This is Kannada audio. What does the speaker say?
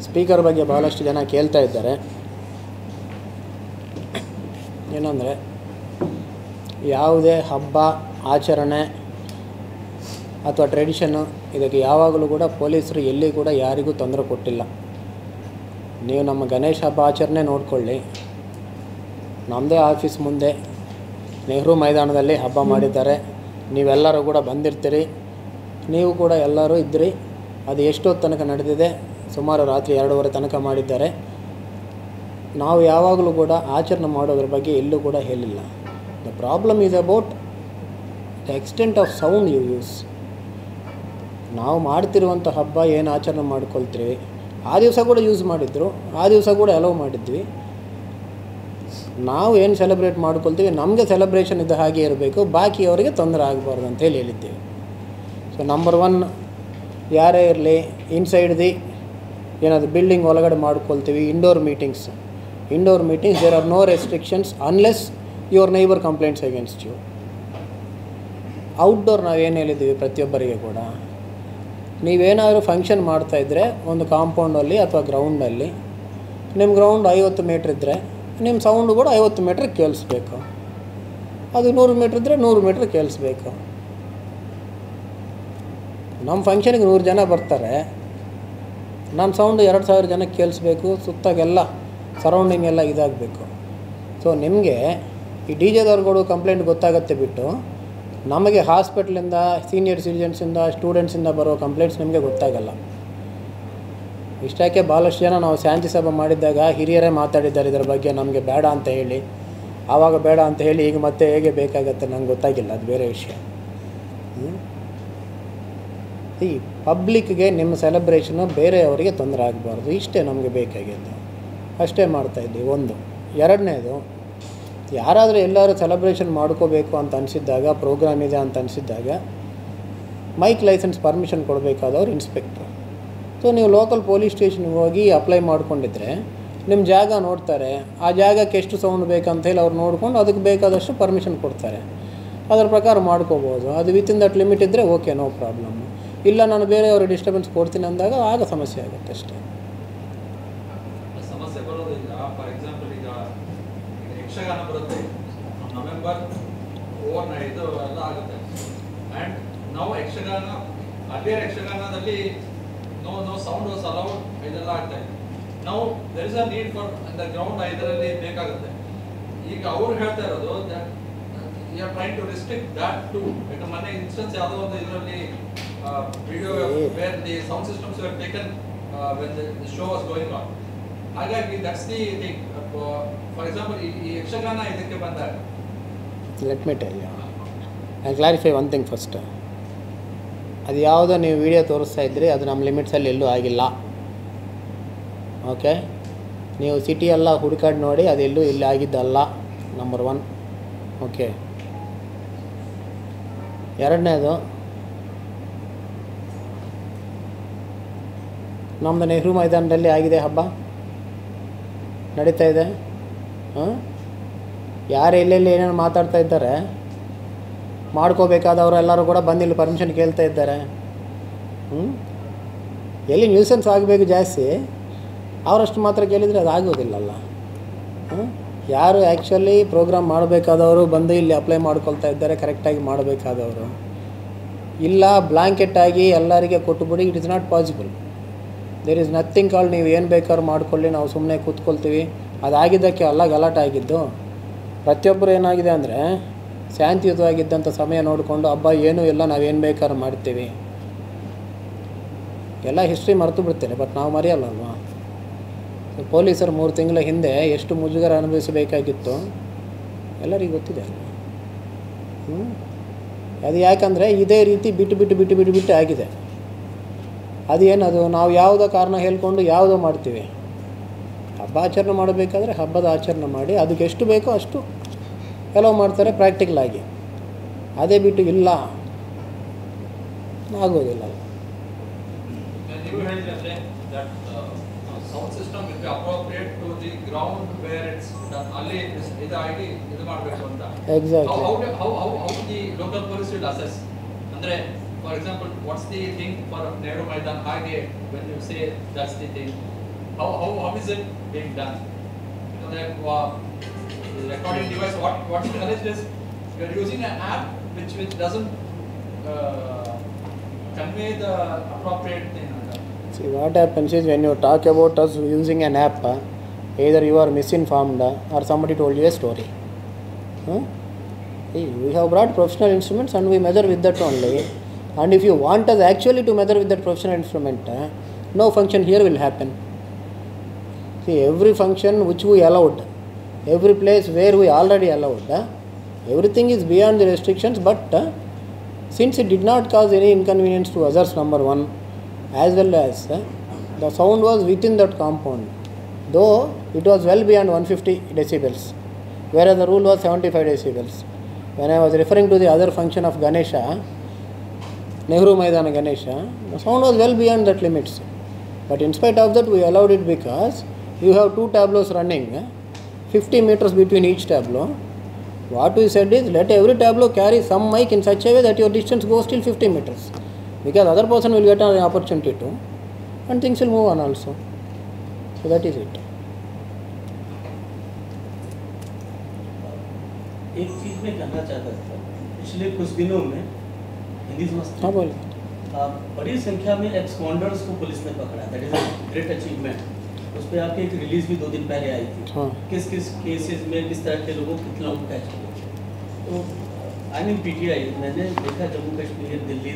ಸ್ಪೀಕರ್ ಬಗ್ಗೆ ಭಾಳಷ್ಟು ಜನ ಕೇಳ್ತಾ ಇದ್ದಾರೆ. ಏನಂದರೆ ಯಾವುದೇ ಹಬ್ಬ ಆಚರಣೆ ಅಥವಾ ಟ್ರೆಡಿಷನ್ನು ಇದಕ್ಕೆ ಯಾವಾಗಲೂ ಕೂಡ ಪೊಲೀಸರು ಎಲ್ಲಿ ಕೂಡ ಯಾರಿಗೂ ತೊಂದರೆ ಕೊಟ್ಟಿಲ್ಲ. ನೀವು ನಮ್ಮ ಗಣೇಶ ಹಬ್ಬ ಆಚರಣೆ ನೋಡ್ಕೊಳ್ಳಿ, ನಮ್ಮದೇ ಆಫೀಸ್ ಮುಂದೆ ನೆಹರು ಮೈದಾನದಲ್ಲಿ ಹಬ್ಬ ಮಾಡಿದ್ದಾರೆ. ನೀವೆಲ್ಲರೂ ಕೂಡ ಬಂದಿರ್ತೀರಿ, ನೀವು ಕೂಡ ಎಲ್ಲರೂ ಇದ್ದಿರಿ. ಅದು ಎಷ್ಟೊತ್ತು ತನಕ ನಡೆದಿದೆ? ಸುಮಾರು ರಾತ್ರಿ 2:30 ತನಕ ಮಾಡಿದ್ದಾರೆ. ನಾವು ಯಾವಾಗಲೂ ಕೂಡ ಆಚರಣೆ ಮಾಡೋದ್ರ ಬಗ್ಗೆ ಎಲ್ಲೂ ಕೂಡ ಹೇಳಿಲ್ಲ. The problem is about the extent of sound you use. ನಾವು ಮಾಡ್ತಿರುವಂಥ ಹಬ್ಬ ಏನು ಆಚರಣೆ ಮಾಡ್ಕೊಳ್ತೀವಿ, ಆ ದಿವಸ ಕೂಡ ಯೂಸ್ ಮಾಡಿದ್ರು, ಆ ದಿವಸ ಕೂಡ ಅಲೋ ಮಾಡಿದ್ವಿ. ನಾವು ಏನು ಸೆಲೆಬ್ರೇಟ್ ಮಾಡ್ಕೊಳ್ತೀವಿ, ನಮಗೆ ಸೆಲೆಬ್ರೇಷನ್ ಇದ್ದ ಹಾಗೆ ಇರಬೇಕು, ಬಾಕಿಯವರಿಗೆ ತೊಂದರೆ ಆಗಬಾರ್ದು ಅಂತೇಳಿ ಹೇಳಿದ್ದೇವೆ. ಸೊ ನಂಬರ್ 1, ಯಾರೇ ಇರಲಿ ಇನ್ಸೈಡ್ ದಿ ಏನಾದರೂ ಬಿಲ್ಡಿಂಗ್ ಒಳಗಡೆ ಮಾಡ್ಕೊಳ್ತೀವಿ. Indoor meetings there are no restrictions unless your neighbour complaints against you. Outdoor ನಾವೇನು ಹೇಳಿದ್ದೀವಿ ಪ್ರತಿಯೊಬ್ಬರಿಗೆ ಕೂಡ, ನೀವೇನಾದರೂ ಫಂಕ್ಷನ್ ಮಾಡ್ತಾಯಿದ್ರೆ ಒಂದು ಕಾಂಪೌಂಡಲ್ಲಿ ಅಥವಾ ಗ್ರೌಂಡಲ್ಲಿ, ನಿಮ್ಮ ಗ್ರೌಂಡ್ 50 ಮೀಟ್ರ್ ಇದ್ದರೆ ನಿಮ್ಮ ಸೌಂಡು ಕೂಡ 50 ಮೀಟ್ರ್ ಕೇಳಿಸ್ಬೇಕು. ಅದು 100 ಮೀಟ್ರ್ ಇದ್ದರೆ 100 ಮೀಟ್ರ್ ಕೇಳಿಸ್ಬೇಕು. ನಮ್ಮ ಫಂಕ್ಷನ್ಗೆ 100 ಜನ ಬರ್ತಾರೆ, ನನ್ನ ಸೌಂಡು 2000 ಜನಕ್ಕೆ ಕೇಳಿಸ್ಬೇಕು, ಸುತ್ತಾಗೆಲ್ಲ ಸರೌಂಡಿಂಗ್ ಎಲ್ಲ ಇದಾಗಬೇಕು. ಸೊ ನಿಮಗೆ ಈ ಡಿ ಜೆದವ್ರುಗಳು ಕಂಪ್ಲೇಂಟ್ ಗೊತ್ತಾಗತ್ತೆ ಬಿಟ್ಟು, ನಮಗೆ ಹಾಸ್ಪಿಟ್ಲಿಂದ, ಸೀನಿಯರ್ ಸಿಟಿಜನ್ಸಿಂದ, ಸ್ಟೂಡೆಂಟ್ಸಿಂದ ಬರೋ ಕಂಪ್ಲೇಂಟ್ಸ್ ನಿಮಗೆ ಗೊತ್ತಾಗಲ್ಲ. ಇಷ್ಟಕ್ಕೆ ಭಾಳಷ್ಟು ಜನ ನಾವು ಶಾಂತಿ ಸಭೆ ಮಾಡಿದ್ದಾಗ ಹಿರಿಯರೇ ಮಾತಾಡಿದ್ದಾರೆ ಇದರ ಬಗ್ಗೆ, ನಮಗೆ ಬೇಡ ಅಂತ ಹೇಳಿ. ಆವಾಗ ಬೇಡ ಅಂತ ಹೇಳಿ ಈಗ ಮತ್ತೆ ಹೇಗೆ ಬೇಕಾಗತ್ತೆ ನಂಗೆ ಗೊತ್ತಾಗಿಲ್ಲ, ಅದು ಬೇರೆ ವಿಷಯ. ಈ ಪಬ್ಲಿಕ್ಗೆ ನಿಮ್ಮ ಸೆಲೆಬ್ರೇಷನು ಬೇರೆಯವರಿಗೆ ತೊಂದರೆ ಆಗಬಾರ್ದು, ಇಷ್ಟೇ ನಮಗೆ ಬೇಕಾಗಿದ್ದು, ಅಷ್ಟೇ ಮಾಡ್ತಾಯಿದ್ದೀವಿ. 1. 2ನೇದು, ಯಾರಾದರೂ ಎಲ್ಲರೂ ಸೆಲೆಬ್ರೇಷನ್ ಮಾಡ್ಕೋಬೇಕು ಅಂತ ಅನಿಸಿದ್ದಾಗ, ಪ್ರೋಗ್ರಾಮ್ ಇದೆ ಅಂತ ಅನಿಸಿದ್ದಾಗ ಮೈಕ್ ಲೈಸೆನ್ಸ್ ಪರ್ಮಿಷನ್ ಕೊಡಬೇಕಾದವ್ರು ಇನ್ಸ್ಪೆಕ್ಟ್ರು. ಸೊ ನೀವು ಲೋಕಲ್ ಪೊಲೀಸ್ ಸ್ಟೇಷನ್ಗೆ ಹೋಗಿ ಅಪ್ಲೈ ಮಾಡ್ಕೊಂಡಿದ್ರೆ ನಿಮ್ಮ ಜಾಗ ನೋಡ್ತಾರೆ, ಆ ಜಾಗಕ್ಕೆ ಎಷ್ಟು ಸೌಂಡ್ ಬೇಕಂತೇಳಿ ಅವ್ರು ನೋಡ್ಕೊಂಡು ಅದಕ್ಕೆ ಬೇಕಾದಷ್ಟು ಪರ್ಮಿಷನ್ ಕೊಡ್ತಾರೆ. ಅದರ ಪ್ರಕಾರ ಮಾಡ್ಕೋಬೋದು. ಅದು ವಿತಿನ್ ದಟ್ ಲಿಮಿಟ್ ಇದ್ದರೆ ಓಕೆ, ನೋ ಪ್ರಾಬ್ಲಮ್ಮು. ಇಲ್ಲ ನಾನು ಬೇರೆಯವ್ರಿಗೆ ಡಿಸ್ಟರ್ಬೆನ್ಸ್ ಕೊಡ್ತೀನಿ ಅಂದಾಗ ಆಗ ಸಮಸ್ಯೆ ಆಗುತ್ತೆ ಅಷ್ಟೇ. ಸಮಸ್ಯೆ ಬರೋದಿಲ್ಲ. ಫಾರ್ ಎಕ್ಸಾಂಪಲ್ ಈಗ ಯಕ್ಷಗಾನ ಬರುತ್ತೆ ನವೆಂಬರ್ ಇದು ಎಲ್ಲ ಆಗುತ್ತೆ. ಆ್ಯಂಡ್ ನಾವು ಯಕ್ಷಗಾನ ಅಲ್ಲಿಯ ಯಕ್ಷಗಾನದಲ್ಲಿ ನೋ ಸೌಂಡ್ ವಾಸ್ ಅಲೌಡ್, ಇದೆಲ್ಲ ಆಗ್ತಾ ಇದೆ. ನಾವು there is a need for the ground ಇದರಲ್ಲಿ ಬೇಕಾಗುತ್ತೆ. ಈಗ ಅವ್ರು ಹೇಳ್ತಾ ಇರೋದು you are trying to restrict that to. ಈಗ ಮೊನ್ನೆ ಇನ್ಸ್ಟೆನ್ಸ್ ಯಾವುದೋ ಒಂದು ಇದರಲ್ಲಿ video where the sound systems were taken when the show was going on. ಹಾಗಾಗಿ that's the thing. For example ಈ ಯಕ್ಷಗಾನ ಇದಕ್ಕೆ ಬಂದಾಗ, let me tell you, I clarify one thing first. ಅದು ಯಾವುದೋ ನೀವು ವಿಡಿಯೋ ತೋರಿಸ್ತಾ ಇದ್ರಿ, ಅದು ನಮ್ಮ ಲಿಮಿಟ್ಸಲ್ಲಿ ಎಲ್ಲೂ ಆಗಿಲ್ಲ. ಓಕೆ, ನೀವು ಸಿಟಿ ಎಲ್ಲ ಹುಡುಕಾಡಿ ನೋಡಿ, ಅದೆಲ್ಲೂ ಇಲ್ಲಿ ಆಗಿದ್ದಲ್ಲ. ನಂಬರ್ 1. ಓಕೆ. 2ನೇದು, ನಮ್ಮದು ನೆಹರು ಮೈದಾನದಲ್ಲಿ ಆಗಿದೆ ಹಬ್ಬ, ನಡೀತಾ ಇದೆ. ಯಾರು ಎಲ್ಲೆಲ್ಲಿ ಏನೇನು ಮಾತಾಡ್ತಾ ಇದ್ದಾರೆ, ಮಾಡ್ಕೋಬೇಕಾದವರು ಎಲ್ಲರೂ ಕೂಡ ಬಂದು ಇಲ್ಲಿ ಪರ್ಮಿಷನ್ ಕೇಳ್ತಾ ಇದ್ದಾರೆ. ಎಲ್ಲಿ ನ್ಯೂಸೆನ್ಸ್ ಆಗಬೇಕು ಜಾಸ್ತಿ, ಅವರಷ್ಟು ಮಾತ್ರ ಕೇಳಿದರೆ ಅದು ಆಗೋದಿಲ್ಲಲ್ಲ. ಯಾರು ಆ್ಯಕ್ಚುಲಿ ಪ್ರೋಗ್ರಾಮ್ ಮಾಡಬೇಕಾದವರು ಬಂದು ಇಲ್ಲಿ ಅಪ್ಲೈ ಮಾಡ್ಕೊಳ್ತಾ ಇದ್ದಾರೆ, ಕರೆಕ್ಟಾಗಿ ಮಾಡಬೇಕಾದವರು. ಇಲ್ಲ ಬ್ಲ್ಯಾಂಕೆಟಾಗಿ ಎಲ್ಲರಿಗೆ ಕೊಟ್ಟುಬಿಡಿ, it is not possible. There is nothing called ನೀವು ಏನು ಬೇಕಾದ್ರೂ ಮಾಡ್ಕೊಳ್ಳಿ, ನಾವು ಸುಮ್ಮನೆ ಕೂತ್ಕೊಳ್ತೀವಿ. ಅದಾಗಿದ್ದಕ್ಕೆ ಎಲ್ಲ ಗಲಾಟೆ ಆಗಿದ್ದು. ಪ್ರತಿಯೊಬ್ಬರು ಏನಾಗಿದೆ ಅಂದರೆ ಶಾಂತಿಯುತವಾಗಿದ್ದಂಥ ಸಮಯ ನೋಡಿಕೊಂಡು ಹಬ್ಬ ಏನೂ ಇಲ್ಲ, ನಾವೇನು ಬೇಕಾದ್ರೂ ಮಾಡ್ತೀವಿ. ಎಲ್ಲ ಹಿಸ್ಟ್ರಿ ಮರೆತು ಬಿಡ್ತೇನೆ, ಬಟ್ ನಾವು ಮರೆಯಲ್ಲಲ್ವಾ. ಪೊಲೀಸರು 3 ತಿಂಗಳ ಹಿಂದೆ ಎಷ್ಟು ಮುಜುಗರ ಅನುಭವಿಸಬೇಕಾಗಿತ್ತು ಎಲ್ಲರಿಗೂ ಗೊತ್ತಿದೆ ಅಲ್ವಾ. ಅದು ಯಾಕಂದರೆ ಇದೇ ರೀತಿ ಬಿಟ್ಟು ಆಗಿದೆ. ಅದೇನದು, ನಾವು ಯಾವುದೋ ಕಾರಣ ಹೇಳ್ಕೊಂಡು ಯಾವುದೋ ಮಾಡ್ತೀವಿ. ಹಬ್ಬ ಆಚರಣೆ ಮಾಡಬೇಕಾದ್ರೆ ಹಬ್ಬದ ಆಚರಣೆ ಮಾಡಿ, ಅದಕ್ಕೆ ಎಷ್ಟು ಬೇಕೋ ಅಷ್ಟು ಕೆಲವು ಮಾಡ್ತಾರೆ ಪ್ರಾಕ್ಟಿಕಲ್ ಆಗಿ. ಅದೇ ಬಿಟ್ಟು ಇಲ್ಲ ಆಗೋದಿಲ್ಲ. Sound system will be appropriate to the ground where it's ಅಲ್ಲಿ ಇದಾಗಿ ಇದು ಮಾಡಬೇಕು ಅಂತ. Exactly. How the local police will assess ಅಂದ್ರೆ for example what's the thing for Nehru Maidan, ಹಾಗೆ when you say that's the thing how is it being done? You know, the recording device, what is alleged is you are using an app which doesn't convey the appropriate thing. See, what happens is when you talk about us using an app, either you are misinformed or somebody told you a story. See, we have brought professional instruments and we measure with that only. And if you want us actually to measure with that professional instrument, no function here will happen. See, every function which we allowed, every place where we already allowed, everything is beyond the restrictions, but since it did not cause any inconvenience to others, number one, as well as the sound was within that compound, though it was well beyond 150 decibels, whereas the rule was 75 decibels. When I was referring to the other function of Ganesha, Nehru Maidana Ganesha, the sound was well beyond that limits. But in spite of that, we allowed it because you have two tableaus running, 50 meters between each tableau. What we said is, let every tableau carry some mic in such a way that your distance goes till 50 meters. Because other person will get an opportunity to, and things will move on also. So that is it. एक चीज मैं कहना चाहता था, पिछले कुछ दिनों में हिंदी समझते हाँ बोलिए। बड़ी संख्या में एक्सपॉन्डर्स को पुलिस ने पकड़ा, that is a great achievement. उस पर आपकी एक रिलीज भी 2 दिन पहले आई थी। हाँ। किस किस केसेस में किस तरह के लोगों को कितना कैच किया। तो आई मीन पीटीआई मैंने देखा जम्मू कश्मीर, दिल्ली